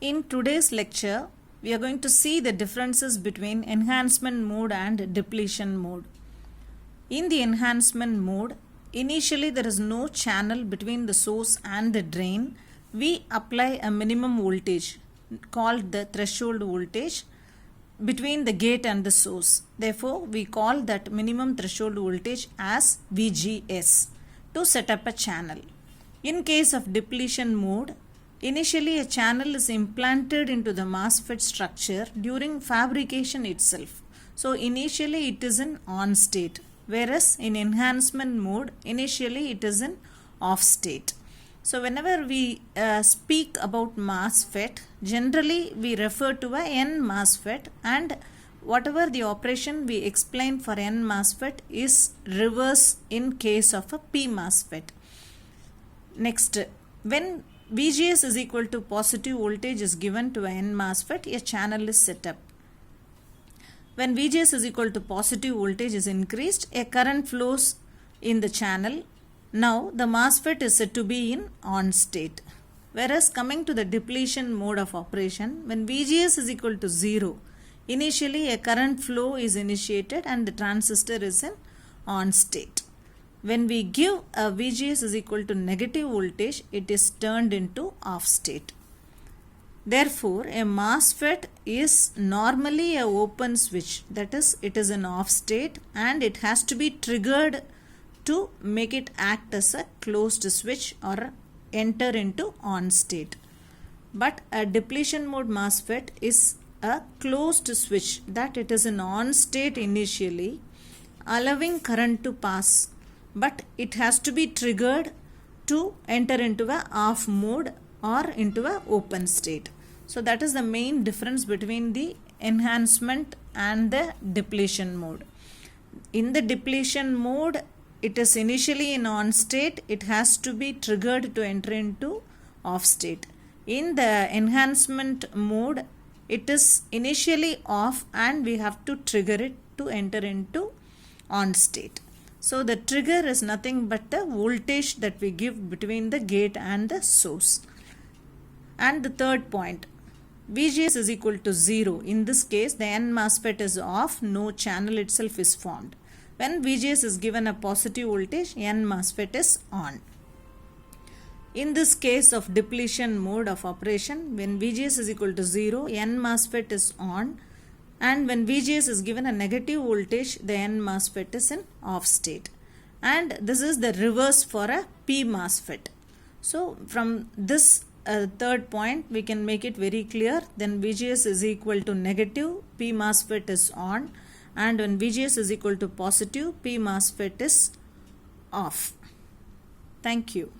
In today's lecture, we are going to see the differences between enhancement mode and depletion mode. In the enhancement mode, initially there is no channel between the source and the drain. We apply a minimum voltage called the threshold voltage between the gate and the source. Therefore, we call that minimum threshold voltage as VGS to set up a channel. In case of depletion mode, initially a channel is implanted into the MOSFET structure during fabrication itself. So initially it is in on state, whereas in enhancement mode initially it is in off state. So whenever we speak about MOSFET, generally we refer to a N MOSFET, and whatever the operation we explain for N MOSFET is reverse in case of a P MOSFET. Next, when VGS is equal to positive voltage is given to an N MOSFET, a channel is set up. When VGS is equal to positive voltage is increased, a current flows in the channel. Now the MOSFET is said to be in on state. Whereas coming to the depletion mode of operation, when VGS is equal to 0, initially a current flow is initiated and the transistor is in on state. When we give a VGS is equal to negative voltage, it is turned into off state. Therefore, a MOSFET is normally a open switch, that is, it is in off state and it has to be triggered to make it act as a closed switch or enter into on state. But a depletion mode MOSFET is a closed switch, that it is in on state initially, allowing current to pass, but it has to be triggered to enter into a off mode or into a open state. So that is the main difference between the enhancement and the depletion mode. In the depletion mode, it is initially in on state, it has to be triggered to enter into off state. In the enhancement mode, it is initially off and we have to trigger it to enter into on state. So the trigger is nothing but the voltage that we give between the gate and the source. And the third point, VGS is equal to 0. In this case, the N MOSFET is off, no channel itself is formed. When VGS is given a positive voltage, N MOSFET is on. In this case of depletion mode of operation, when VGS is equal to 0, N MOSFET is on. And when VGS is given a negative voltage, the N MOSFET is in off state. And this is the reverse for a P MOSFET. So from this third point, we can make it very clear. Then VGS is equal to negative, P MOSFET is on. And when VGS is equal to positive, P MOSFET is off. Thank you.